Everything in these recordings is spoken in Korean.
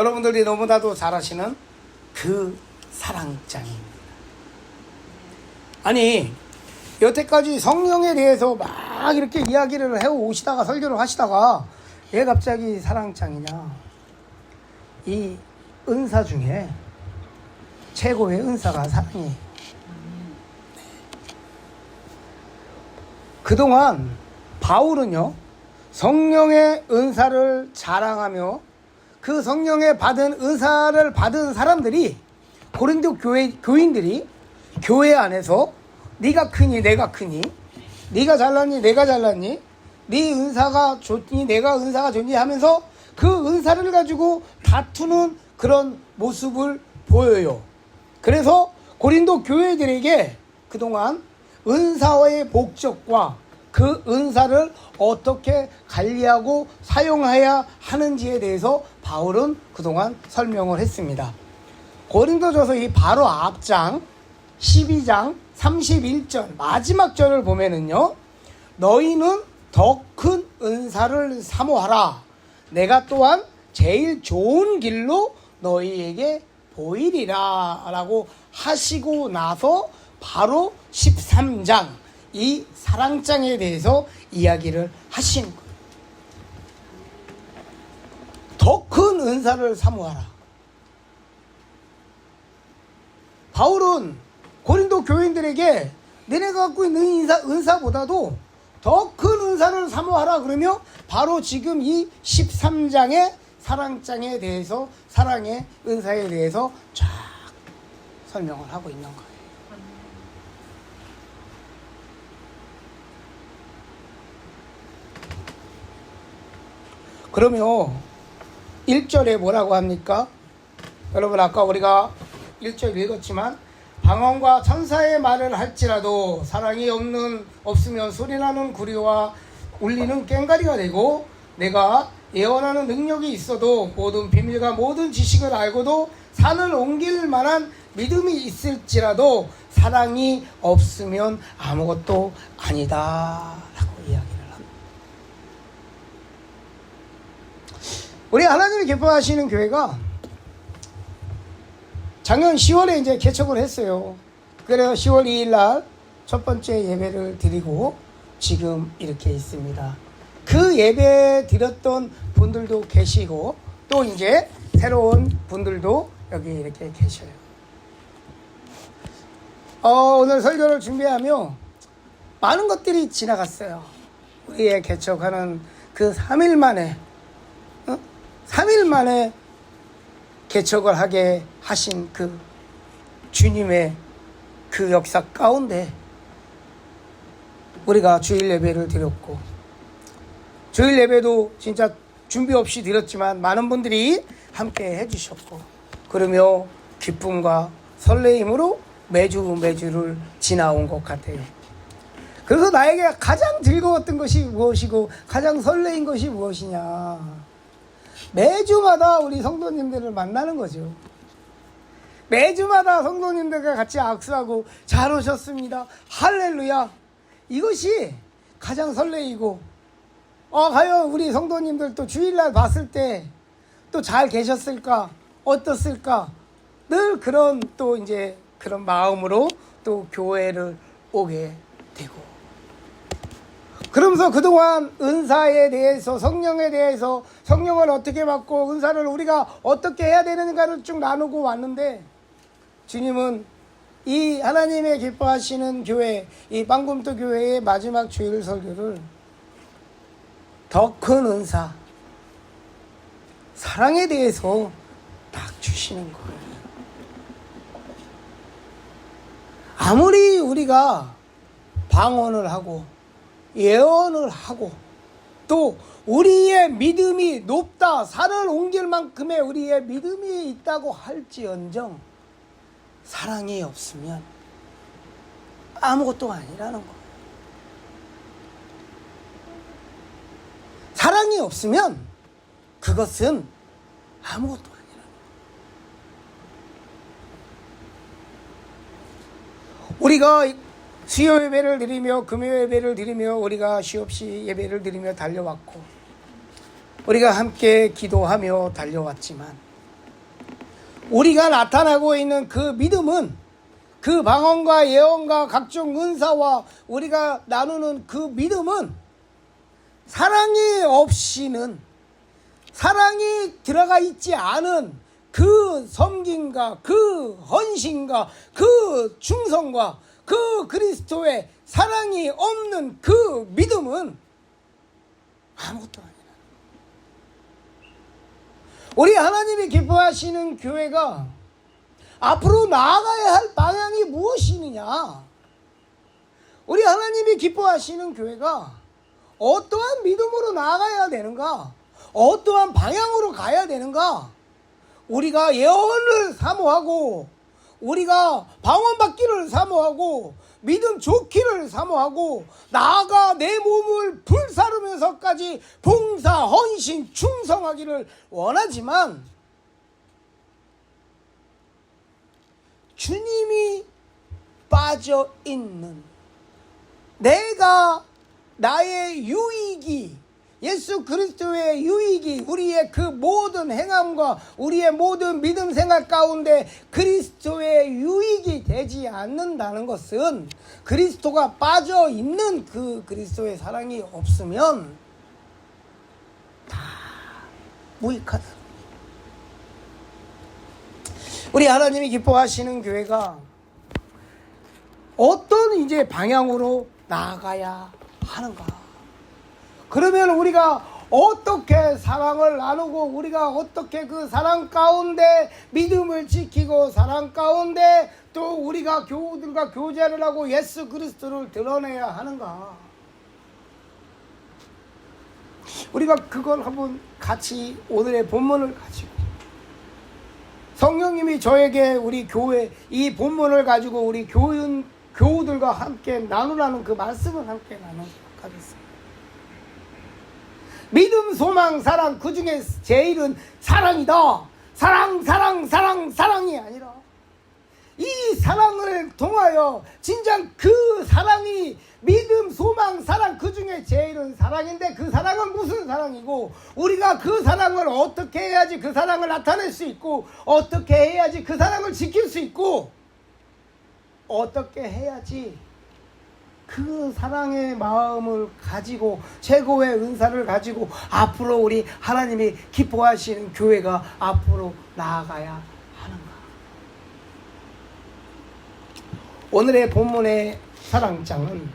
여러분들이 너무나도 잘 아시는 그 사랑장입니다. 아니, 여태까지 성령에 대해서 막 이렇게 이야기를 해오시다가 설교를 하시다가 왜 갑자기 사랑장이냐? 이 은사 중에 최고의 은사가 사랑이에요. 그동안 바울은요, 성령의 은사를 자랑하며 그 성령의 받은 은사를 받은 사람들이, 고린도 교인들이 교회 안에서 네가 크니 내가 크니, 네가 잘났니 내가 잘났니, 네 은사가 좋니 내가 은사가 좋니 하면서 그 은사를 가지고 다투는 그런 모습을 보여요. 그래서 고린도 교회들에게 그동안 은사의 목적과 그 은사를 어떻게 관리하고 사용해야 하는지에 대해서 바울은 그동안 설명을 했습니다. 고린도전서 이 바로 앞장 12장 31절 마지막 절을 보면은요, 너희는 더 큰 은사를 사모하라. 내가 또한 제일 좋은 길로 너희에게 보이리라 라고 하시고 나서 바로 13장 이 사랑장에 대해서 이야기를 하시는 거예요. 더 큰 은사를 사모하라. 바울은 고린도 교인들에게 너네가 갖고 있는 은사보다도 더 큰 은사를 사모하라 그러며 바로 지금 이 13장의 사랑장에 대해서, 사랑의 은사에 대해서 쫙 설명을 하고 있는 거예요. 그러면 1절에 뭐라고 합니까? 여러분, 아까 우리가 1절 읽었지만 방언과 천사의 말을 할지라도 사랑이 없으면 소리나는 구리와 울리는 꽹과리가 되고, 내가 예언하는 능력이 있어도 모든 비밀과 모든 지식을 알고도 산을 옮길 만한 믿음이 있을지라도 사랑이 없으면 아무것도 아니다 라고 이야기를 합니다. 우리 하나님이 기뻐하시는 교회가 작년 10월에 이제 개척을 했어요. 그래서 10월 2일 날 첫 번째 예배를 드리고 지금 이렇게 있습니다. 그 예배 드렸던 분들도 계시고 또 이제 새로운 분들도 여기 이렇게 계셔요. 오늘 설교를 준비하며 많은 것들이 지나갔어요. 우리의 개척하는 그 3일 만에 3일 만에 개척을 하게 하신 그 주님의 그 역사 가운데 우리가 주일 예배를 드렸고, 주일 예배도 진짜 준비 없이 드렸지만 많은 분들이 함께 해주셨고, 그러며 기쁨과 설레임으로 매주를 지나온 것 같아요. 그래서 나에게 가장 즐거웠던 것이 무엇이고 가장 설레인 것이 무엇이냐, 매주마다 우리 성도님들을 만나는 거죠. 매주마다 성도님들과 같이 악수하고 잘 오셨습니다, 할렐루야, 이것이 가장 설레이고, 과연 우리 성도님들 또 주일날 봤을 때 또 잘 계셨을까, 어떻을까, 늘 그런 또 이제 그런 마음으로 또 교회를 오게 되고, 그러면서 그동안 은사에 대해서, 성령에 대해서, 성령을 어떻게 받고 은사를 우리가 어떻게 해야 되는가를 쭉 나누고 왔는데, 주님은 이 하나님의 기뻐하시는 교회, 이 빵금도 교회의 마지막 주일 설교를 더 큰 은사, 사랑에 대해서 딱 주시는 거예요. 아무리 우리가 방언을 하고 예언을 하고 또 우리의 믿음이 높다, 산을 옮길 만큼의 우리의 믿음이 있다고 할지언정 사랑이 없으면 아무것도 아니라는 거예요. 사랑이 없으면 그것은 아무것도 아니라는 거예요. 우리가 수요 예배를 드리며 금요 예배를 드리며 우리가 쉬없이 예배를 드리며 달려왔고, 우리가 함께 기도하며 달려왔지만 우리가 나타나고 있는 그 믿음은 그 방언과 예언과 각종 은사와 우리가 나누는 그 믿음은 사랑이 없이는, 사랑이 들어가 있지 않은 그 섬김과 그 헌신과 그 충성과 그 그리스도의 사랑이 없는 그 믿음은 아무것도 아니라. 우리 하나님이 기뻐하시는 교회가 앞으로 나아가야 할 방향이 무엇이느냐? 우리 하나님이 기뻐하시는 교회가 어떠한 믿음으로 나아가야 되는가? 어떠한 방향으로 가야 되는가? 우리가 예언을 사모하고, 우리가 방언받기를 사모하고, 믿음 좋기를 사모하고, 나아가 내 몸을 불사르면서까지 봉사, 헌신, 충성하기를 원하지만 주님이 빠져있는, 내가 나의 유익이, 예수 그리스도의 유익이 우리의 그 모든 행함과 우리의 모든 믿음 생활 가운데 그리스도의 유익이 되지 않는다는 것은 그리스도가 빠져있는 그 그리스도의 사랑이 없으면 다 무익하다. 우리 하나님이 기뻐하시는 교회가 어떤 이제 방향으로 나아가야 하는가? 그러면 우리가 어떻게 사랑을 나누고, 우리가 어떻게 그 사랑 가운데 믿음을 지키고, 사랑 가운데 또 우리가 교우들과 교제를 하고 예수 그리스도를 드러내야 하는가? 우리가 그걸 한번 같이 오늘의 본문을 가지고, 성령님이 저에게 우리 교회 이 본문을 가지고 우리 교우들과 함께 나누라는 그 말씀을 함께 나누도록 하겠습니다. 믿음, 소망, 사랑, 그 중에 제일은 사랑이다. 사랑이 아니라 이 사랑을 통하여 진짜 그 사랑이 믿음, 소망, 사랑, 그 중에 제일은 사랑인데, 그 사랑은 무슨 사랑이고, 우리가 그 사랑을 어떻게 해야지 그 사랑을 나타낼 수 있고, 어떻게 해야지 그 사랑을 지킬 수 있고, 어떻게 해야지 그 사랑의 마음을 가지고 최고의 은사를 가지고 앞으로 우리 하나님이 기뻐하시는 교회가 앞으로 나아가야 하는가? 오늘의 본문의 사랑장은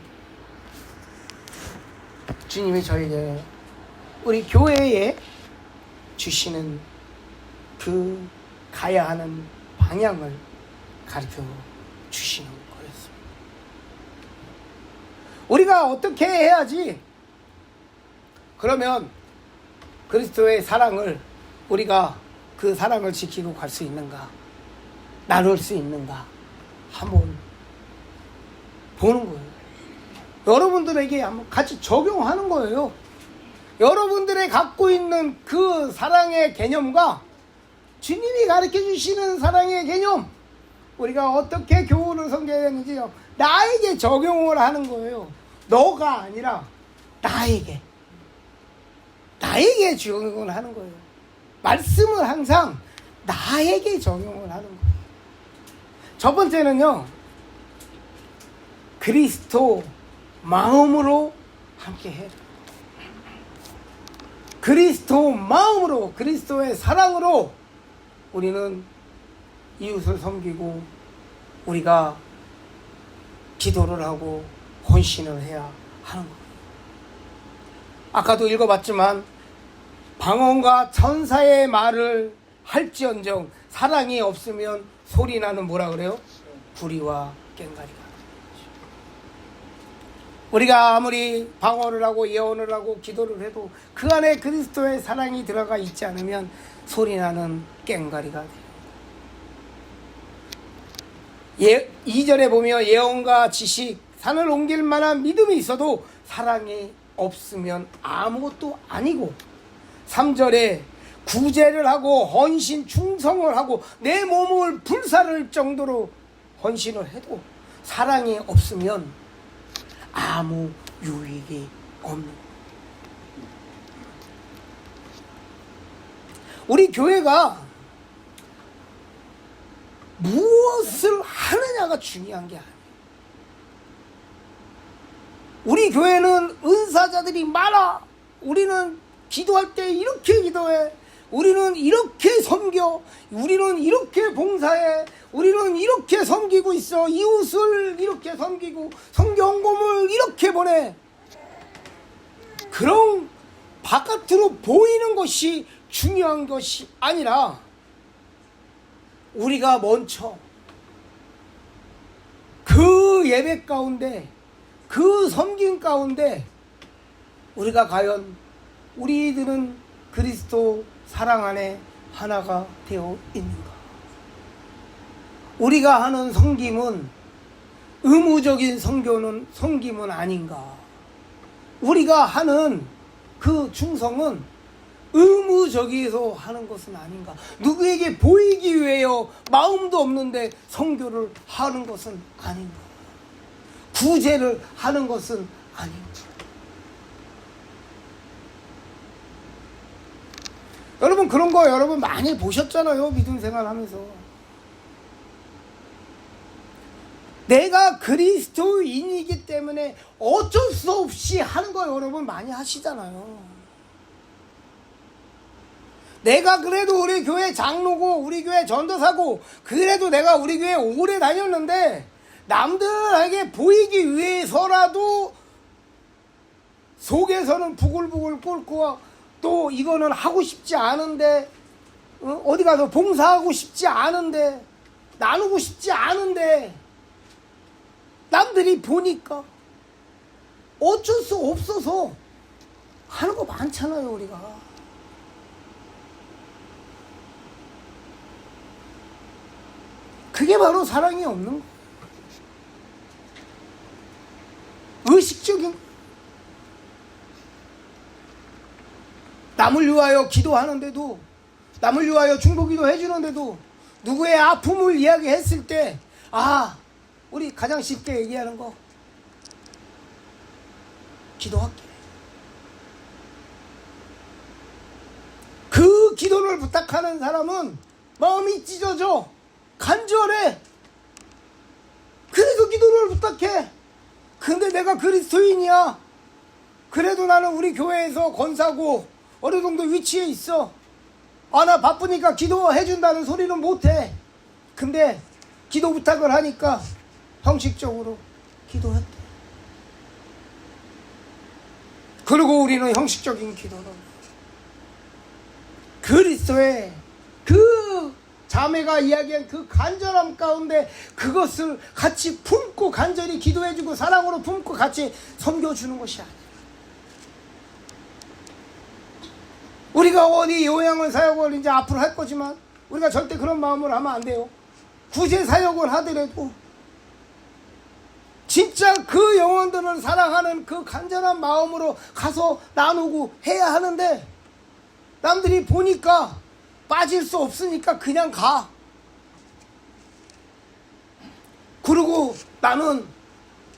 주님이 저에게 우리 교회에 주시는 그 가야 하는 방향을 가르쳐 주시는 거였습니다. 우리가 어떻게 해야지 그러면 그리스도의 사랑을, 우리가 그 사랑을 지키고 갈 수 있는가, 나눌 수 있는가 한번 보는 거예요. 여러분들에게 한번 같이 적용하는 거예요. 여러분들의 갖고 있는 그 사랑의 개념과 주님이 가르쳐 주시는 사랑의 개념, 우리가 어떻게 교우를 섬겨야 되는지요, 나에게 적용을 하는 거예요. 너가 아니라 나에게 적용을 하는 거예요. 말씀을 항상 나에게 적용을 하는 거예요. 첫 번째는요, 그리스도 마음으로 함께 해야 돼요. 그리스도 마음으로, 그리스도의 사랑으로 우리는 이웃을 섬기고, 우리가 기도를 하고 헌신을 해야 하는 거예요. 아까도 읽어봤지만 방언과 천사의 말을 할지언정 사랑이 없으면 소리나는 뭐라 그래요? 구리와 꽹과리가. 우리가 아무리 방언을 하고 예언을 하고 기도를 해도 그 안에 그리스도의 사랑이 들어가 있지 않으면 소리나는 꽹과리가 돼요. 2절에 보면 예언과 지식, 산을 옮길 만한 믿음이 있어도 사랑이 없으면 아무것도 아니고, 3절에 구제를 하고 헌신, 충성을 하고 내 몸을 불사를 정도로 헌신을 해도 사랑이 없으면 아무 유익이 없는. 우리 교회가 무엇을 하느냐가 중요한 게 아니에요. 우리 교회는 은사자들이 많아. 우리는 기도할 때 이렇게 기도해. 우리는 이렇게 섬겨. 우리는 이렇게 봉사해. 우리는 이렇게 섬기고 있어. 이웃을 이렇게 섬기고 성경공을 이렇게 보내. 그런 바깥으로 보이는 것이 중요한 것이 아니라 우리가 먼저 그 예배 가운데 그 섬김 가운데 우리가 과연 우리들은 그리스도 사랑 안에 하나가 되어 있는가? 우리가 하는 섬김은 의무적인 섬김은 아닌가? 우리가 하는 그 충성은 의무적이어서 하는 것은 아닌가? 누구에게 보이기 위하여 마음도 없는데 선교를 하는 것은 아닌가? 구제를 하는 것은 아닌가? 여러분 그런 거 여러분 많이 보셨잖아요. 믿음 생활하면서. 내가 그리스도인이기 때문에 어쩔 수 없이 하는 거 여러분 많이 하시잖아요. 내가 그래도 우리 교회 장로고 우리 교회 전도사고 그래도 내가 우리 교회 오래 다녔는데 남들에게 보이기 위해서라도 속에서는 부글부글 끓고 또 이거는 하고 싶지 않은데 어디 가서 봉사하고 싶지 않은데 나누고 싶지 않은데 남들이 보니까 어쩔 수 없어서 하는 거 많잖아요. 우리가 그게 바로 사랑이 없는 거예요. 의식적인 남을 위하여 기도하는데도 남을 위하여 중보기도 해주는데도 누구의 아픔을 이야기했을 때 우리 가장 쉽게 얘기하는 거 기도할게. 그 기도를 부탁하는 사람은 마음이 찢어져 간절해. 그래서 기도를 부탁해. 근데 내가 그리스도인이야. 그래도 나는 우리 교회에서 권사고 어느 정도 위치에 있어. 나 바쁘니까 기도해준다는 소리는 못해. 근데 기도 부탁을 하니까 형식적으로 기도했대. 그리고 우리는 형식적인 기도로 그리스도의 그 자매가 이야기한 그 간절함 가운데 그것을 같이 품고 간절히 기도해주고 사랑으로 품고 같이 섬겨주는 것이 아니야. 우리가 어디 요양을 사역을 이제 앞으로 할 거지만 우리가 절대 그런 마음으로 하면 안 돼요. 구제 사역을 하더라도 진짜 그 영혼들을 사랑하는 그 간절한 마음으로 가서 나누고 해야 하는데 남들이 보니까 빠질 수 없으니까 그냥 가. 그리고 나는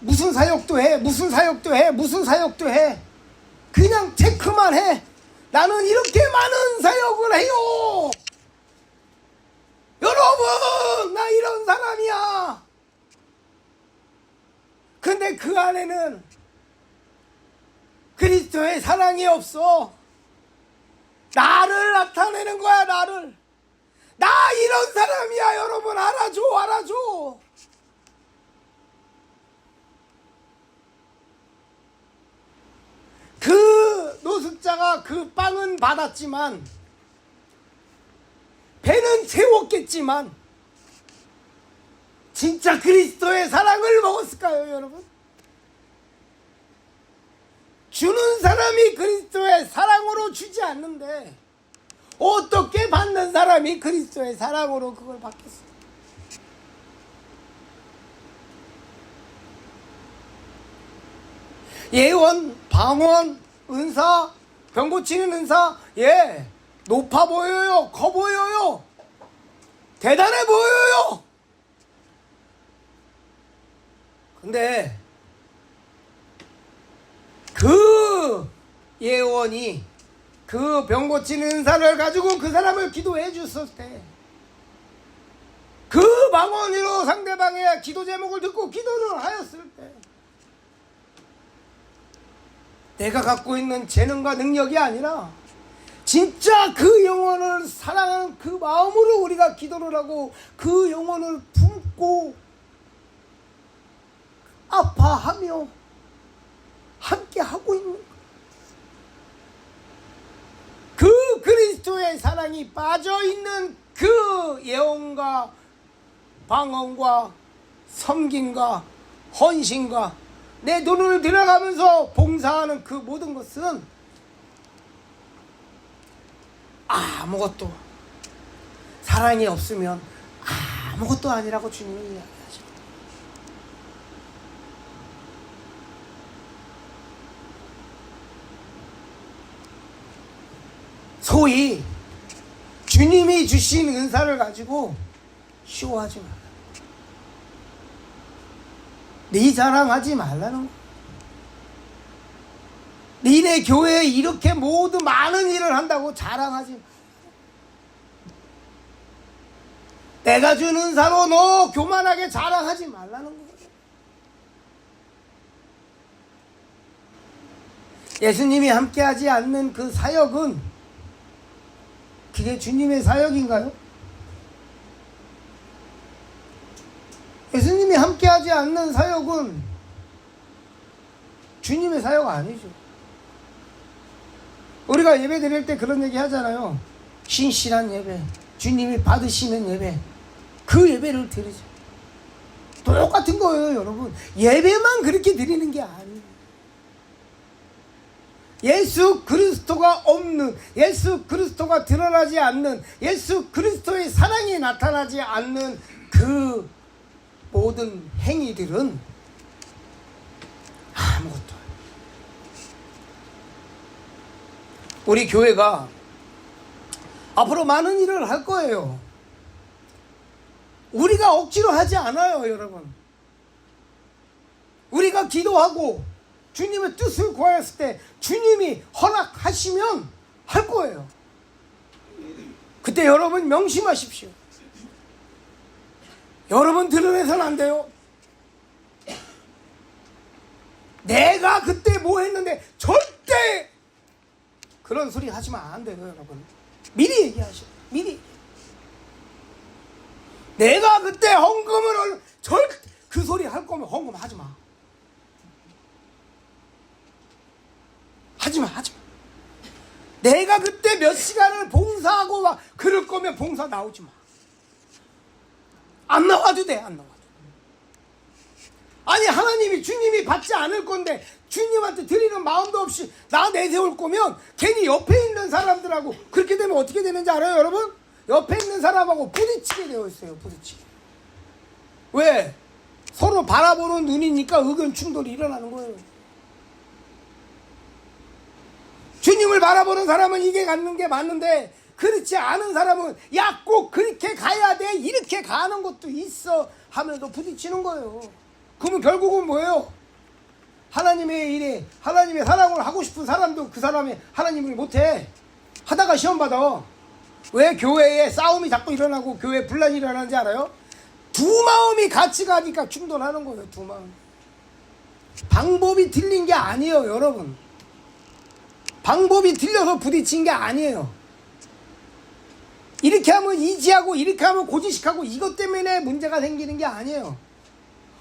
무슨 사역도 해 그냥 체크만 해. 나는 이렇게 많은 사역을 해요. 여러분 나 이런 사람이야. 근데 그 안에는 그리스도의 사랑이 없어. 나를 나타내는 거야. 나를. 나 이런 사람이야. 여러분 알아줘. 그 노숙자가 그 빵은 받았지만 배는 채웠겠지만 진짜 그리스도의 사랑을 먹었을까요, 여러분? 주는 사람이 그리스도의 사랑으로 주지 않는데 어떻게 받는 사람이 그리스도의 사랑으로 그걸 받겠어요? 예원, 방언, 은사, 병 고치는 은사, 높아 보여요, 커 보여요, 대단해 보여요. 근데 그 예원이 그 병 고치는 은사를 가지고 그 사람을 기도해 줬을 때 그 방언으로 상대방의 기도 제목을 듣고 기도를 하였을 때 내가 갖고 있는 재능과 능력이 아니라 진짜 그 영혼을 사랑하는 그 마음으로 우리가 기도를 하고 그 영혼을 품고 아파하며 함께 하고 있는 그 그리스도의 사랑이 빠져있는 그 예언과 방언과 섬김과 헌신과 내 눈을 들어가면서 봉사하는 그 모든 것은 아무것도 사랑이 없으면 아무것도 아니라고 주님이 이야기하죠. 소위 주님이 주신 은사를 가지고 쇼하지 말라. 네 자랑하지 말라는 거. 니네 교회에 이렇게 모두 많은 일을 한다고 자랑하지 마. 내가 준 은사로 너 교만하게 자랑하지 말라는 거예요. 예수님이 함께하지 않는 그 사역은 그게 주님의 사역인가요? 예수님이 함께하지 않는 사역은 주님의 사역 아니죠. 우리가 예배 드릴 때 그런 얘기 하잖아요. 신실한 예배, 주님이 받으시는 예배, 그 예배를 드리죠. 똑같은 거예요, 여러분. 예배만 그렇게 드리는 게 아니에요. 예수 그리스도가 없는, 예수 그리스도가 드러나지 않는, 예수 그리스도의 사랑이 나타나지 않는 그 모든 행위들은 아무것도. 우리 교회가 앞으로 많은 일을 할 거예요. 우리가 억지로 하지 않아요, 여러분. 우리가 기도하고 주님의 뜻을 구하였을 때 주님이 허락하시면 할 거예요. 그때 여러분 명심하십시오. 여러분 드러내서는 안 돼요. 내가 그때 뭐 했는데 절대 그런 소리 하시면 안 돼요, 여러분. 미리 얘기하셔. 미리. 내가 그때 헌금을 그 소리 할 거면 헌금 하지 마. 하지 마. 내가 그때 몇 시간을 봉사하고 막 그럴 거면 봉사 나오지 마. 안 나와도 돼, 안 나와도. 아니, 하나님이, 주님이 받지 않을 건데 주님한테 드리는 마음도 없이 나 내세울 거면 괜히 옆에 있는 사람들하고 그렇게 되면 어떻게 되는지 알아요, 여러분? 옆에 있는 사람하고 부딪히게 되어 있어요, 부딪히게. 왜? 서로 바라보는 눈이니까 의견 충돌이 일어나는 거예요. 주님을 바라보는 사람은 이게 갖는 게 맞는데 그렇지 않은 사람은 야, 꼭 그렇게 가야 돼, 이렇게 가는 것도 있어 하면서 부딪히는 거예요. 그러면 결국은 뭐예요? 하나님의 일에 하나님의 사랑을 하고 싶은 사람도 그 사람이 하나님을 못해. 하다가 시험받아. 왜 교회에 싸움이 자꾸 일어나고 교회에 분란이 일어나는지 알아요? 두 마음이 같이 가니까 충돌하는 거예요. 두 마음. 방법이 틀린 게 아니에요, 여러분. 방법이 틀려서 부딪힌 게 아니에요. 이렇게 하면 이지하고 이렇게 하면 고지식하고 이것 때문에 문제가 생기는 게 아니에요.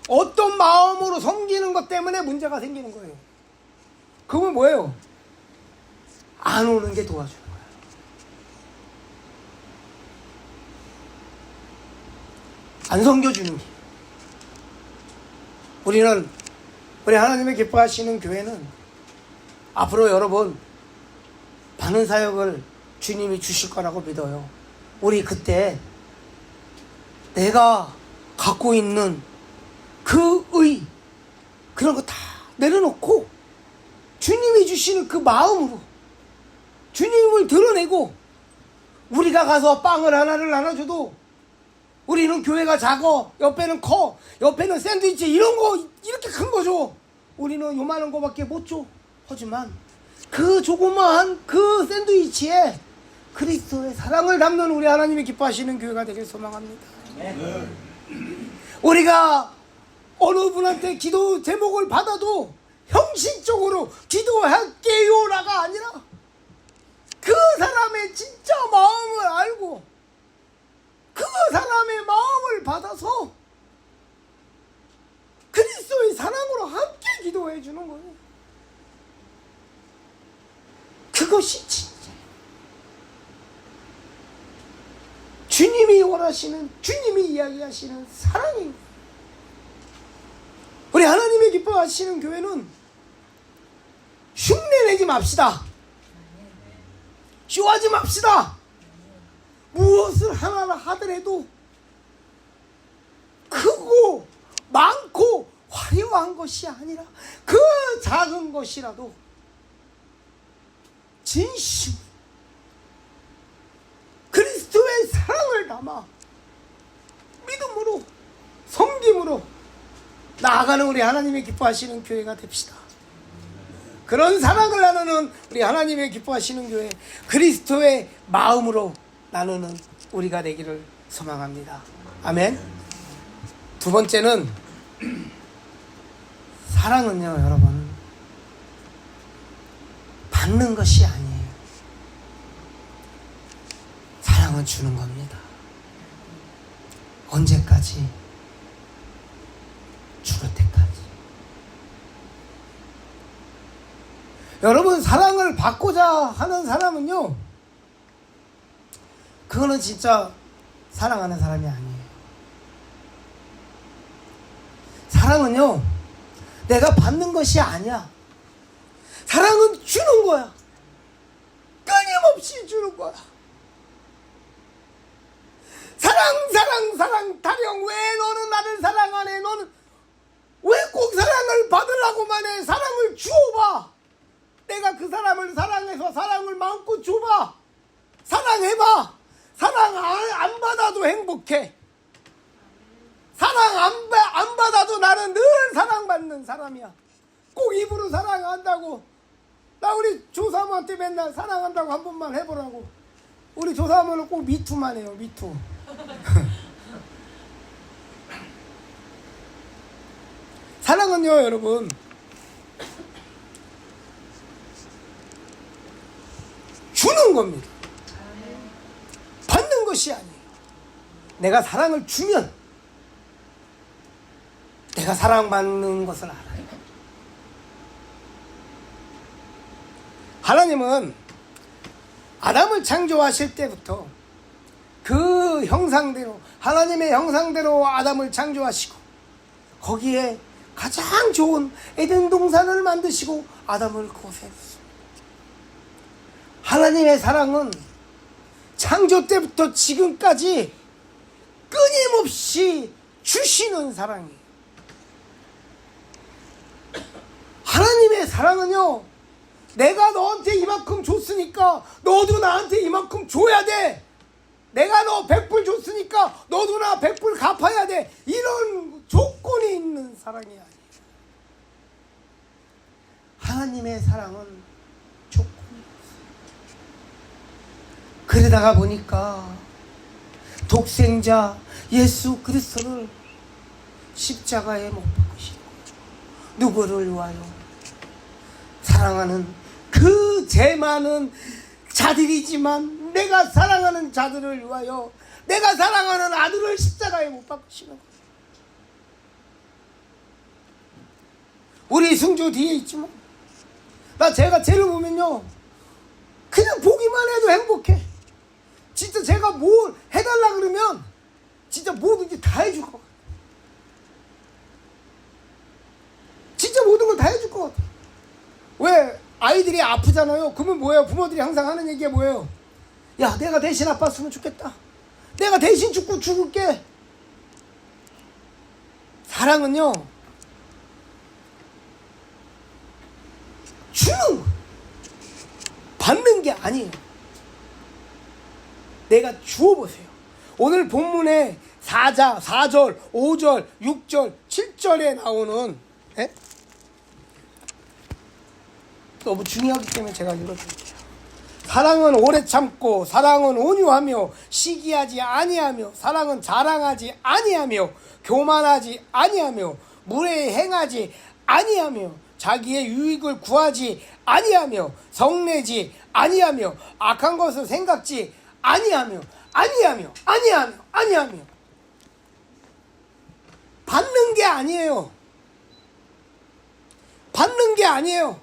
어떤 마음으로 섬기는 것 때문에 문제가 생기는 거예요. 그건 뭐예요? 안 오는 게 도와주는 거예요. 안 섬겨주는 게. 우리 하나님의 기뻐하시는 교회는 앞으로 여러분 많은 사역을 주님이 주실 거라고 믿어요. 우리 그때 내가 갖고 있는 그 그런 거 다 내려놓고 주님이 주시는 그 마음으로 주님을 드러내고, 우리가 가서 빵을 하나를 나눠줘도 우리는 교회가 작아, 옆에는 커, 옆에는 샌드위치 이런 거 이렇게 큰 거 줘. 우리는 요만한 거밖에 못 줘. 하지만 그 조그마한 그 샌드위치에 그리스도의 사랑을 담는 우리 하나님이 기뻐하시는 교회가 되길 소망합니다. 우리가 어느 분한테 기도 제목을 받아도 형식적으로 기도할게요라가 아니라 그 사람의 진짜 마음을 알고 그 사람의 마음을 받아서 그리스도의 사랑으로 함께 기도해 주는 거예요. 그것이 진짜 주님이 원하시는, 주님이 이야기하시는 사랑입니다. 우리 하나님의 기뻐하시는 교회는 흉내내지 맙시다. 쇼하지 맙시다. 무엇을 하나 하더라도 크고 많고 화려한 것이 아니라 그 작은 것이라도 진심 그리스도의 사랑을 담아 믿음으로 섬김으로 나아가는 우리 하나님의 기뻐하시는 교회가 됩시다. 그런 사랑을 나누는 우리 하나님의 기뻐하시는 교회, 그리스도의 마음으로 나누는 우리가 되기를 소망합니다. 아멘. 두 번째는 사랑은요, 여러분, 받는 것이 아니에요. 사랑은 주는 겁니다. 언제까지? 죽을 때까지. 여러분, 사랑을 받고자 하는 사람은요, 그거는 진짜 사랑하는 사람이 아니에요. 사랑은요, 내가 받는 것이 아니야. 사랑은 주는 거야. 끊임없이 주는 거야. 사랑, 타령. 왜 너는 나를 사랑 안 해? 너는 왜 꼭 사랑을 받으려고만 해? 사랑을 주어봐. 내가 그 사람을 사랑해서 사랑을 마음껏 줘봐. 사랑해봐. 사랑 안 받아도 행복해. 사랑 안 받아도 나는 늘 사랑받는 사람이야. 꼭 입으로 사랑한다고. 나 우리 조사모한테 맨날 사랑한다고 한 번만 해보라고. 우리 조사모는 꼭 미투만 해요. 미투. 사랑은요, 여러분, 주는 겁니다. 받는 것이 아니에요. 내가 사랑을 주면 내가 사랑받는 것을 알아요. 하나님은 아담을 창조하실 때부터 그 형상대로, 하나님의 형상대로 아담을 창조하시고 거기에 가장 좋은 에덴 동산을 만드시고 아담을 그곳에 뒀습니다. 하나님의 사랑은 창조 때부터 지금까지 끊임없이 주시는 사랑이에요. 하나님의 사랑은요, 내가 너한테 이만큼 줬으니까 너도 나한테 이만큼 줘야 돼. 내가 너 100불 줬으니까 너도 나 100불 갚아야 돼. 이런 조건이 있는 사랑이 아니에요. 하나님의 사랑은 조건이 없어요. 그러다가 보니까 독생자 예수 그리스도를 십자가에 못 박으신 거죠. 누구를 위하여? 사랑하는 그 죄 많은 자들이지만 내가 사랑하는 자들을 위하여 내가 사랑하는 아들을 십자가에 못 박으시는 거예요. 우리 승조 뒤에 있지만 나 제가 쟤를 보면요, 그냥 보기만 해도 행복해. 진짜 제가 뭘 해달라 그러면 진짜 뭐든지 다 해줄 것 같아. 진짜 모든 걸 다 해줄 것 같아. 왜? 아이들이 아프잖아요. 그러면 뭐예요? 부모들이 항상 하는 얘기가 뭐예요? 야, 내가 대신 아팠으면 좋겠다. 내가 대신 죽을게. 사랑은요, 주는 거, 받는 게 아니에요. 내가 주어보세요. 오늘 본문에 4절, 5절, 6절, 7절에 나오는, 너무 중요하기 때문에 제가 읽어드릴게요. 사랑은 오래 참고 사랑은 온유하며 시기하지 아니하며 사랑은 자랑하지 아니하며 교만하지 아니하며 무례에 행하지 아니하며 자기의 유익을 구하지 아니하며 성내지 아니하며 악한 것을 생각지 아니하며 받는 게 아니에요. 받는 게 아니에요.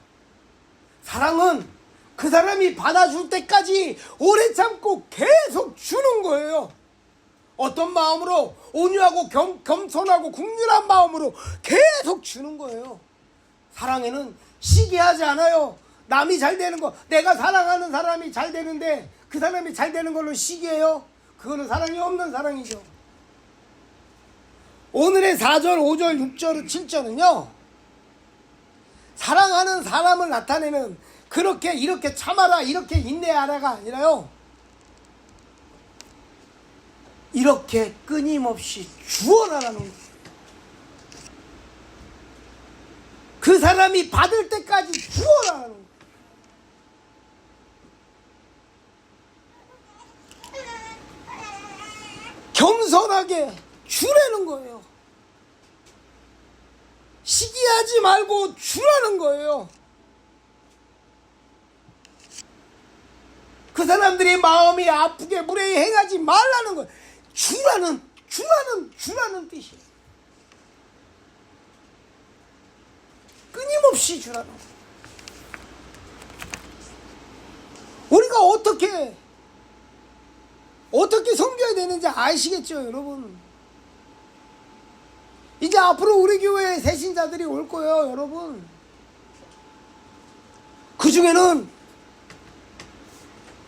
사랑은 그 사람이 받아줄 때까지 오래 참고 계속 주는 거예요. 어떤 마음으로? 온유하고 겸손하고 국률한 마음으로 계속 주는 거예요. 사랑에는 시기하지 않아요. 남이 잘 되는 거, 내가 사랑하는 사람이 잘 되는데 그 사람이 잘 되는 걸로 시기해요? 그거는 사랑이 없는 사랑이죠. 오늘의 4절, 5절, 6절, 7절은요 사랑하는 사람을 나타내는, 그렇게 이렇게 참아라 이렇게 인내하라가 아니라요, 이렇게 끊임없이 주어라라는 거예요. 그 사람이 받을 때까지 주어라라는 거예요. 겸손하게 주라는 거예요. 시기하지 말고 주라는 거예요. 그 사람들이 마음이 아프게 무례히 행하지 말라는 거예요. 주라는 뜻이에요. 끊임없이 주라는 거예요. 우리가 어떻게 섬겨야 되는지 아시겠죠, 여러분? 이제 앞으로 우리 교회에 새 신자들이 올 거예요, 여러분. 그 중에는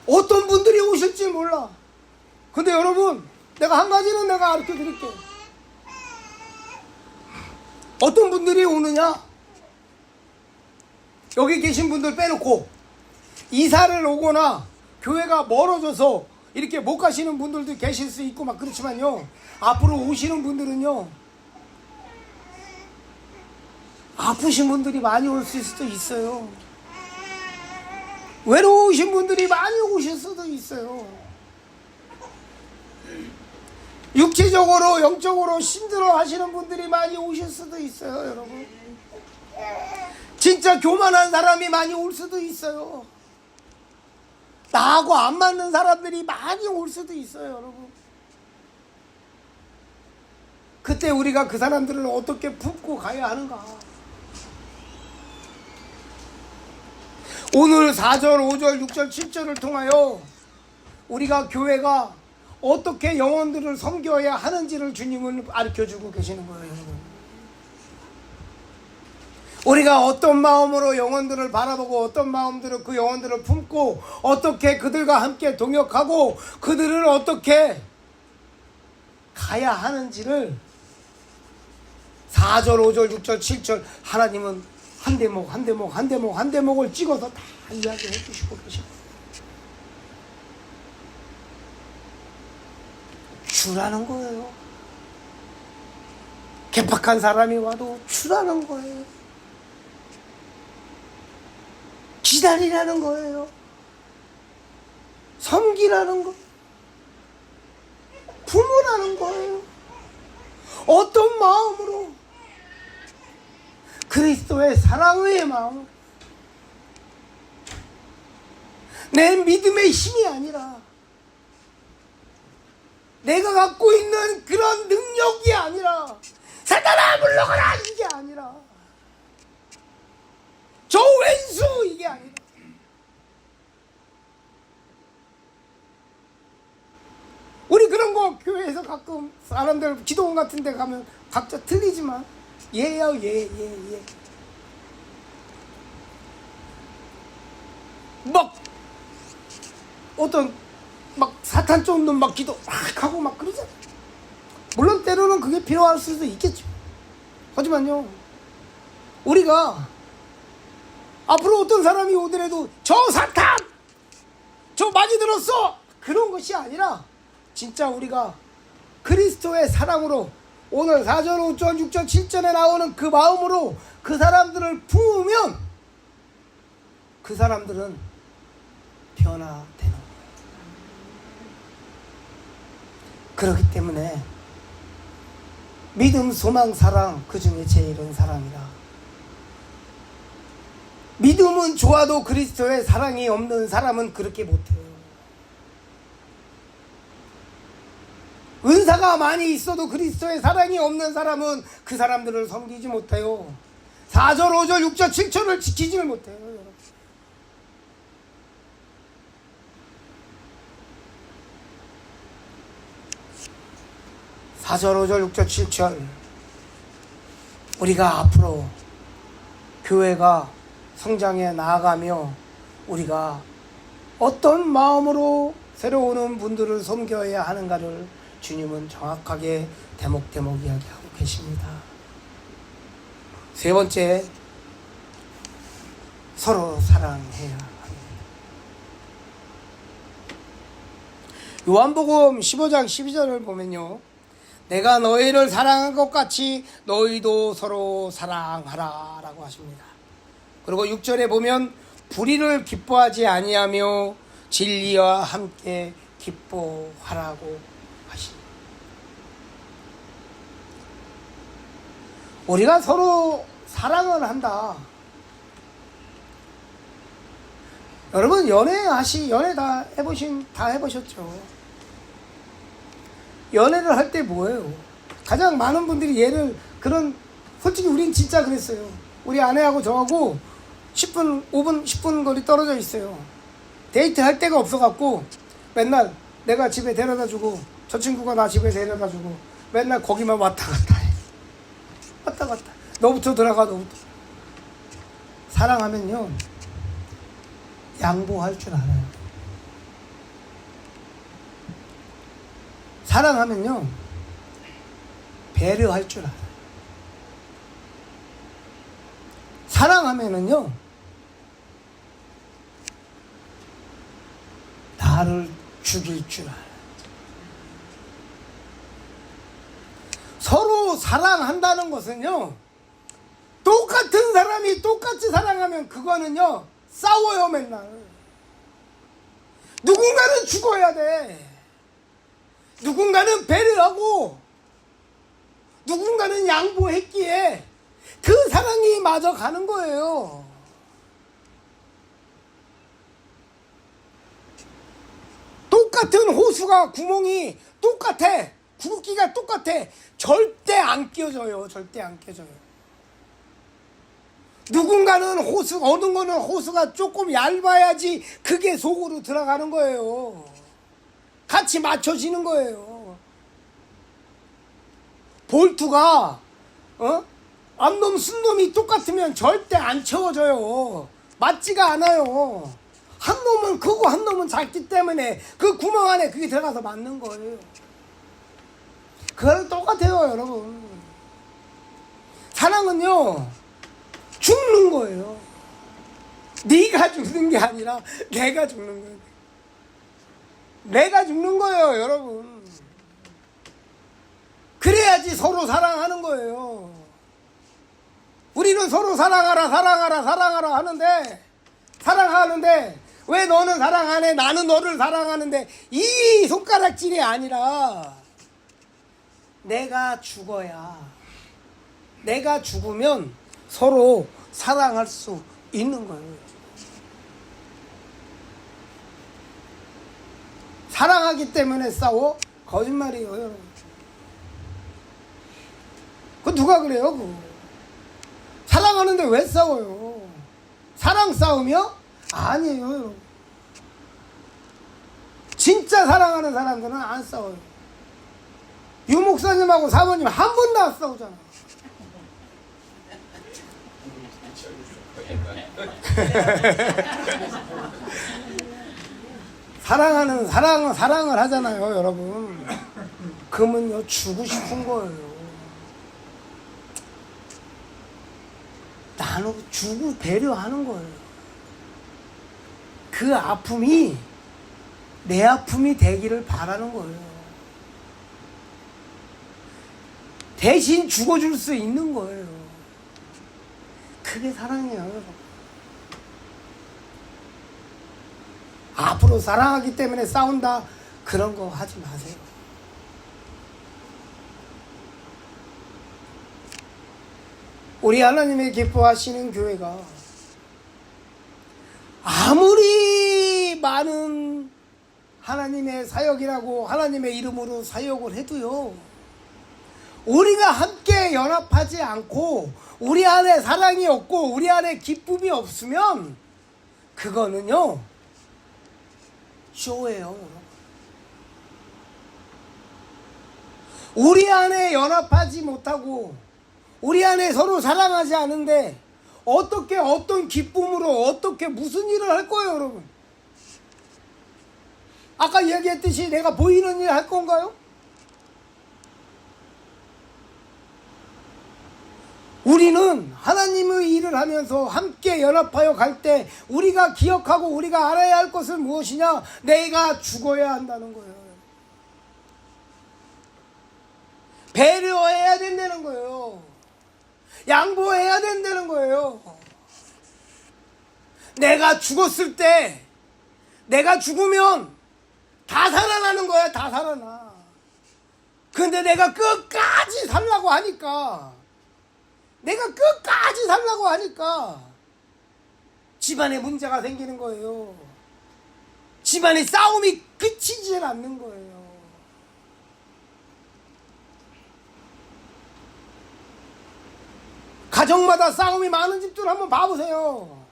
어떤 분들이 오실지 몰라. 근데 여러분, 내가 한 가지는 내가 가르쳐 드릴게요. 어떤 분들이 오느냐? 여기 계신 분들 빼놓고 이사를 오거나 교회가 멀어져서 이렇게 못 가시는 분들도 계실 수 있고 막 그렇지만요, 앞으로 오시는 분들은요 아프신 분들이 많이 올 수도 있어요. 외로우신 분들이 많이 오실 수도 있어요. 육체적으로 영적으로 힘들어 하시는 분들이 많이 오실 수도 있어요, 여러분. 진짜 교만한 사람이 많이 올 수도 있어요. 나하고 안 맞는 사람들이 많이 올 수도 있어요, 여러분. 그때 우리가 그 사람들을 어떻게 품고 가야 하는가? 오늘 4절, 5절, 6절, 7절을 통하여 우리가 교회가 어떻게 영혼들을 섬겨야 하는지를 주님은 가르쳐주고 계시는 거예요, 여러분. 우리가 어떤 마음으로 영혼들을 바라보고 어떤 마음으로 그 영혼들을 품고 어떻게 그들과 함께 동역하고 그들을 어떻게 가야 하는지를 4절, 5절, 6절, 7절 하나님은 한 대목을 찍어서 다 이야기해 주시고 계십니다. 주라는 거예요. 개팍한 사람이 와도 주라는 거예요. 기다리라는 거예요. 섬기라는 거, 품으라는 거예요. 어떤 마음으로? 그리스도의 사랑의 마음, 내 믿음의 힘이 아니라 내가 갖고 있는 그런 능력이 아니라 사탄아 물러가라 이게 아니라 저 왼수 이게 아니라 우리 그런 거 교회에서 가끔 사람들 기도원 같은 데 가면 각자 틀리지만 예요 예. 막 어떤 막 사탄 쫓는 막 기도 막 하고 막 그러잖아. 물론 때로는 그게 필요할 수도 있겠죠. 하지만요, 우리가 앞으로 어떤 사람이 오더라도 저 사탄 저 많이 들었어 그런 것이 아니라 진짜 우리가 그리스도의 사랑으로 오늘 4절, 5절, 6절, 7절에 나오는 그 마음으로 그 사람들을 품으면 그 사람들은 변화되는 거예요. 그렇기 때문에 믿음, 소망, 사랑, 그 중에 제일은 사랑이라. 믿음은 좋아도 그리스도의 사랑이 없는 사람은 그렇게 못해요. 은사가 많이 있어도 그리스도의 사랑이 없는 사람은 그 사람들을 섬기지 못해요. 4절, 5절, 6절, 7절을 지키지를 못해요. 여러분. (4절) (5절) (6절) (7절) 우리가 앞으로 교회가 성장해 나아가며 우리가 어떤 마음으로 새로 오는 분들을 섬겨야 하는가를 주님은 정확하게 대목대목 이야기하고 계십니다. 세 번째, 서로 사랑해야 합니다. 요한복음 15장 12절을 보면요, 내가 너희를 사랑한 것 같이 너희도 서로 사랑하라 라고 하십니다. 그리고 6절에 보면 불의를 기뻐하지 아니하며 진리와 함께 기뻐하라고 하십니다. 우리가 서로 사랑을 한다. 여러분 연애 다 해보셨죠? 연애를 할 때 뭐예요? 가장 많은 분들이 솔직히 우린 진짜 그랬어요. 우리 아내하고 저하고 10분, 5분, 10분 거리 떨어져 있어요. 데이트 할 데가 없어갖고 맨날 내가 집에 데려다주고 저 친구가 나 집에 데려다주고 맨날 거기만 왔다 갔다 해. 왔다 갔다. 너부터 들어가, 너부터. 사랑하면요, 양보할 줄 알아요. 사랑하면요, 배려할 줄 알아요. 사랑하면은요, 나를 죽일 줄 알아요. 서로 사랑한다는 것은요, 똑같은 사람이 똑같이 사랑하면 그거는요, 싸워요, 맨날. 누군가는 죽어야 돼. 누군가는 배려하고 누군가는 양보했기에 그 사랑이 마저 가는 거예요. 똑같은 호수가 구멍이 똑같아. 굵기가 똑같아. 절대 안 끼어져요. 절대 안 끼어져요. 누군가는 어느 거는 호수가 조금 얇아야지 그게 속으로 들어가는 거예요. 같이 맞춰지는 거예요. 볼트가 앞놈 순놈이 똑같으면 절대 안 채워져요. 맞지가 않아요. 한 놈은 크고 한 놈은 작기 때문에 그 구멍 안에 그게 들어가서 맞는 거예요. 그거랑 똑같아요, 여러분. 사랑은요, 죽는 거예요. 네가 죽는 게 아니라 내가 죽는 거예요. 내가 죽는 거예요, 여러분. 그래야지 서로 사랑하는 거예요. 우리는 서로 사랑하라 하는데 왜 너는 사랑 안 해? 나는 너를 사랑하는데, 이 손가락질이 아니라 내가 죽어야, 내가 죽으면 서로 사랑할 수 있는 거예요. 사랑하기 때문에 싸워? 거짓말이에요, 여러분. 그거 누가 그래요, 그거. 사랑하는데 왜 싸워요? 사랑 싸움이요? 아니에요, 여러분. 진짜 사랑하는 사람들은 안 싸워요. 유 목사님하고 사모님 한 번도 안 싸우잖아. 사랑을 하잖아요, 여러분. 그러면요, 주고 싶은 거예요. 나누고 주고 배려하는 거예요. 그 아픔이 내 아픔이 되기를 바라는 거예요. 대신 죽어줄 수 있는 거예요. 그게 사랑이에요, 여러분. 앞으로 사랑하기 때문에 싸운다, 그런 거 하지 마세요. 우리 하나님의 기뻐하시는 교회가 아무리 많은 하나님의 사역이라고 하나님의 이름으로 사역을 해도요, 우리가 함께 연합하지 않고 우리 안에 사랑이 없고 우리 안에 기쁨이 없으면 그거는요 쇼예요. 우리 안에 연합하지 못하고 우리 안에 서로 사랑하지 않은데 어떻게 어떤 기쁨으로 어떻게 무슨 일을 할 거예요, 여러분? 아까 얘기했듯이 내가 보이는 일 할 건가요? 우리는 하나님의 일을 하면서 함께 연합하여 갈 때 우리가 기억하고 우리가 알아야 할 것은 무엇이냐? 내가 죽어야 한다는 거예요. 배려해야 된다는 거예요. 양보해야 된다는 거예요. 내가 죽었을 때, 내가 죽으면 다 살아나는 거야. 다 살아나. 근데 내가 끝까지 살라고 하니까, 집안에 문제가 생기는 거예요. 집안의 싸움이 그치질 않는 거예요. 가정마다 싸움이 많은 집들 한번 봐보세요.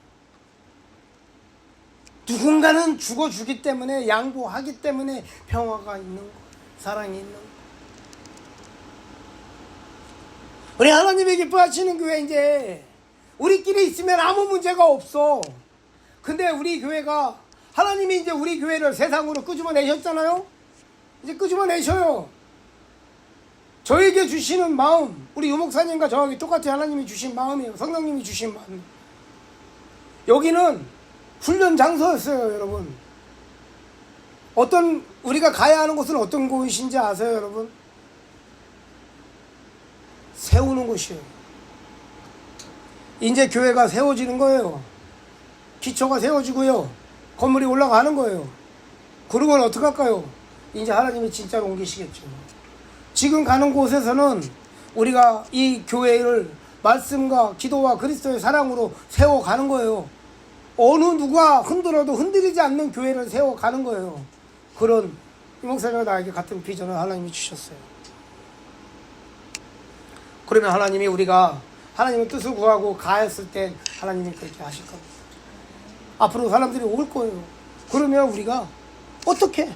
누군가는 죽어주기 때문에, 양보하기 때문에 평화가 있는 거예요. 사랑이 있는 거예요. 우리 하나님의 기뻐하시는 교회, 이제 우리끼리 있으면 아무 문제가 없어. 근데 우리 교회가, 하나님이 이제 우리 교회를 세상으로 끄집어내셨잖아요. 이제 끄집어내셔요. 저에게 주시는 마음, 우리 유목사님과 저에게 똑같이 하나님이 주신 마음이에요. 성령님이 주신 마음. 여기는 훈련 장소였어요, 여러분. 우리가 가야 하는 곳은 어떤 곳인지 아세요, 여러분? 세우는 곳이에요. 이제 교회가 세워지는 거예요. 기초가 세워지고요. 건물이 올라가는 거예요. 그러면 어떡할까요? 이제 하나님이 진짜로 옮기시겠죠. 지금 가는 곳에서는 우리가 이 교회를 말씀과 기도와 그리스도의 사랑으로 세워가는 거예요. 어느 누가 흔들어도 흔들리지 않는 교회를 세워가는 거예요. 그런 이 목사님과 나에게 같은 비전을 하나님이 주셨어요. 그러면 하나님이 우리가 하나님의 뜻을 구하고 가했을 때 하나님이 그렇게 하실 겁니다. 앞으로 사람들이 올 거예요. 그러면 우리가 어떻게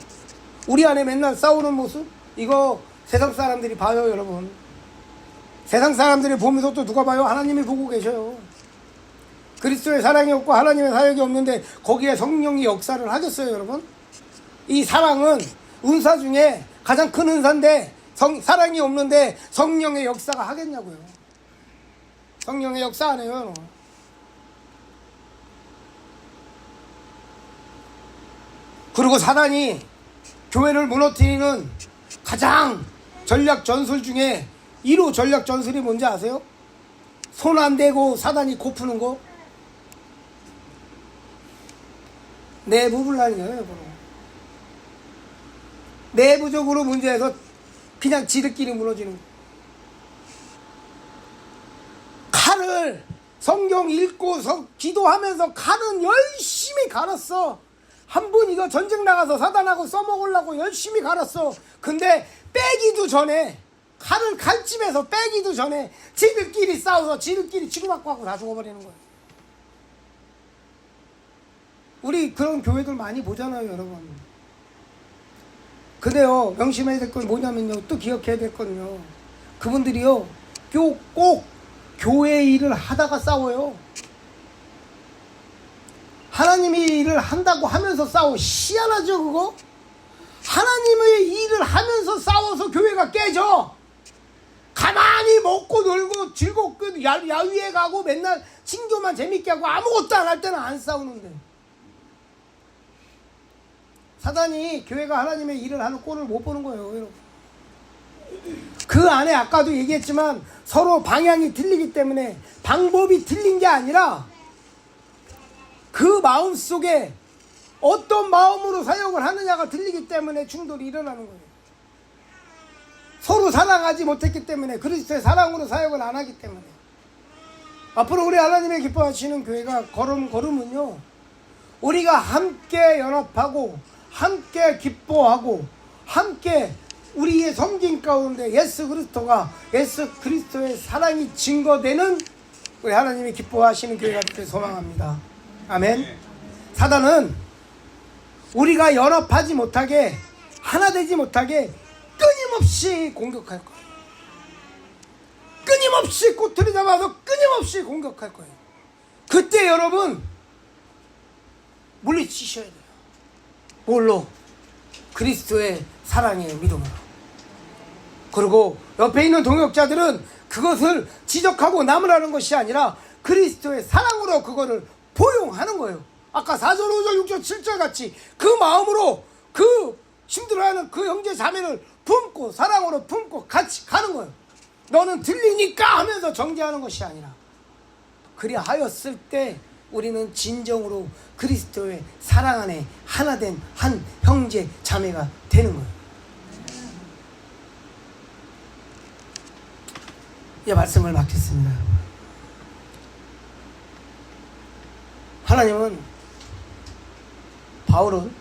우리 안에 맨날 싸우는 모습, 이거 세상 사람들이 봐요, 여러분. 세상 사람들이 보면서 또 누가 봐요? 하나님이 보고 계셔요. 그리스도의 사랑이 없고 하나님의 사역이 없는데 거기에 성령이 역사를 하겠어요, 여러분? 이 사랑은 은사 중에 가장 큰 은사인데 사랑이 없는데 성령의 역사가 하겠냐고요. 성령의 역사 안 해요, 여러분. 그리고 사단이 교회를 무너뜨리는 가장 전략 전술 중에 1호 전략 전술이 뭔지 아세요? 손 안 대고 사단이 코 푸는 거. 내부 분란이에요. 내부적으로 문제에서 그냥 지들끼리 무너지는 거. 칼을 성경 읽고 기도하면서 칼은 열심히 갈았어. 한 번 이거 전쟁 나가서 사단하고 써먹으려고 열심히 갈았어. 근데 빼기도 전에, 칼을 칼집에서 빼기도 전에 지들끼리 싸워서 지들끼리 치고받고 하고 다 죽어버리는 거예요. 우리 그런 교회들 많이 보잖아요, 여러분. 근데요, 명심해야 될 건 뭐냐면요, 또 기억해야 될 건요, 그분들이요 꼭 교회 일을 하다가 싸워요. 하나님의 일을 한다고 하면서 싸워. 희한하죠, 그거? 하나님의 일을 하면서 싸워서 교회가 깨져. 가만히 먹고 놀고 즐겁고 야유회 가고 맨날 친교만 재밌게 하고 아무것도 안 할 때는 안 싸우는데, 사단이 교회가 하나님의 일을 하는 꼴을 못 보는 거예요, 여러분. 그 안에 아까도 얘기했지만 서로 방향이 틀리기 때문에, 방법이 틀린 게 아니라 그 마음속에 어떤 마음으로 사역을 하느냐가 들리기 때문에 충돌이 일어나는 거예요. 서로 사랑하지 못했기 때문에, 그리스도의 사랑으로 사역을 안 하기 때문에. 앞으로 우리 하나님의 기뻐하시는 교회가 걸음은요, 우리가 함께 연합하고 함께 기뻐하고 함께 우리의 섬김 가운데 예수 그리스도의 사랑이 증거되는 우리 하나님이 기뻐하시는 교회가 되길 소망합니다. 아멘. 사단은 우리가 연합하지 못하게, 하나 되지 못하게 끊임없이 공격할 거예요. 끊임없이 꼬투리 잡아서 끊임없이 공격할 거예요. 그때 여러분 물리치셔야 돼요. 뭘로? 그리스도의 사랑의 믿음으로. 그리고 옆에 있는 동역자들은 그것을 지적하고 남으라는 것이 아니라 그리스도의 사랑으로 그거를 포용하는 거예요. 아까 4절, 5절, 6절, 7절 같이 그 마음으로 그 힘들어하는 그 형제 자매를 품고 사랑으로 품고 같이 가는 거예요. 너는 들리니까 하면서 정죄하는 것이 아니라, 그리하였을 때 우리는 진정으로 그리스도의 사랑 안에 하나 된 한 형제 자매가 되는 거예요. 이 말씀을 마치겠습니다. 하나님은, 바울은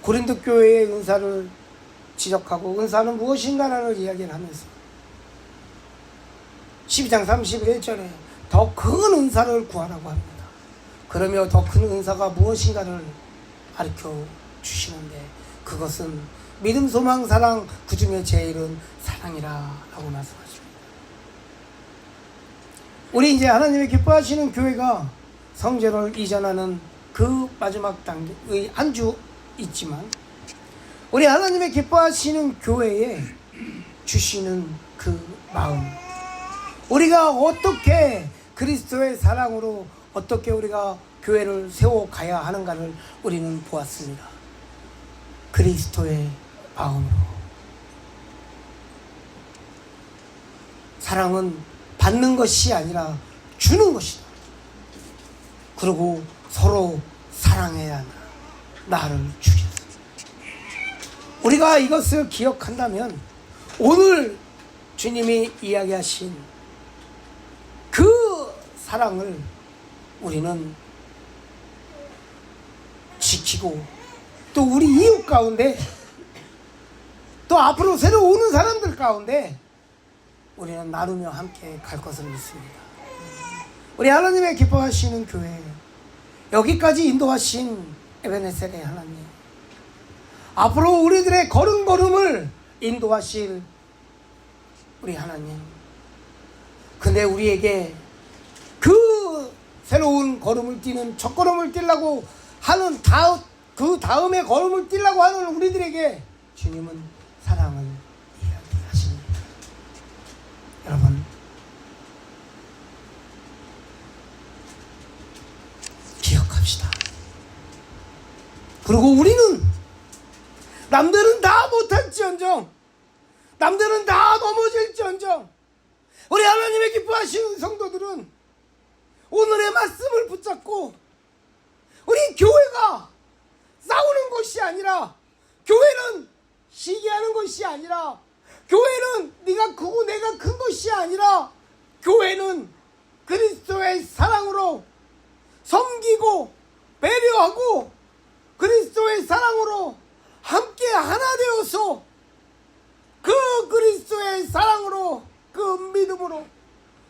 고린도 교회의 은사를 지적하고 은사는 무엇인가라는 이야기를 하면서 12장 31절에 더 큰 은사를 구하라고 합니다. 그러며 더 큰 은사가 무엇인가를 가르쳐 주시는데, 그것은 믿음, 소망, 사랑, 그 중에 제일은 사랑이라 라고 말씀하십니다. 우리 이제 하나님이 기뻐하시는 교회가 성전을 이전하는 그 마지막 단계의 한 주 있지만, 우리 하나님의 기뻐하시는 교회에 주시는 그 마음, 우리가 어떻게 그리스도의 사랑으로 어떻게 우리가 교회를 세워가야 하는가를 우리는 보았습니다. 그리스도의 마음으로. 사랑은 받는 것이 아니라 주는 것이다. 그리고 서로 사랑해야 한다. 나를 죽였다. 우리가 이것을 기억한다면 오늘 주님이 이야기하신 그 사랑을 우리는 지키고, 또 우리 이웃 가운데, 또 앞으로 새로 오는 사람들 가운데 우리는 나누며 함께 갈 것을 믿습니다. 우리 하나님의 기뻐하시는 교회, 여기까지 인도하신 에베네셀의 하나님, 앞으로 우리들의 걸음걸음을 인도하실 우리 하나님, 근데 우리에게 그 새로운 걸음을 뛰는 첫 걸음을 뛰려고 하는 그 다음에 걸음을 뛰려고 하는 우리들에게 주님은 사랑을 이야기하십니다. 여러분, 기억합시다. 그리고 우리는 남들은 다 못할지언정, 남들은 다 넘어질지언정, 우리 하나님의 기뻐하시는 성도들은 오늘의 말씀을 붙잡고, 우리 교회가 싸우는 것이 아니라, 교회는 시기하는 것이 아니라, 교회는 네가 크고 내가 큰 것이 아니라, 교회는 그리스도의 사랑으로 섬기고 배려하고 그리스도의 사랑으로 함께 하나 되어서 그 그리스도의 사랑으로, 그 믿음으로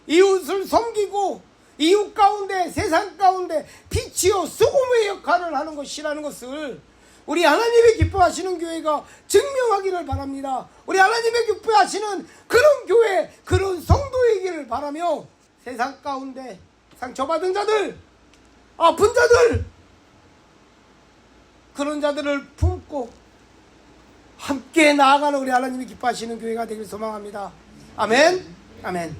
이웃을 섬기고 이웃 가운데, 세상 가운데 빛이요 수고의 역할을 하는 것이라는 것을 우리 하나님이 기뻐하시는 교회가 증명하기를 바랍니다. 우리 하나님이 기뻐하시는 그런 교회, 그런 성도이기를 바라며, 세상 가운데 상처받은 자들, 아픈 자들, 그런 자들을 품고 함께 나아가는 우리 하나님이 기뻐하시는 교회가 되길 소망합니다. 아멘. 아멘.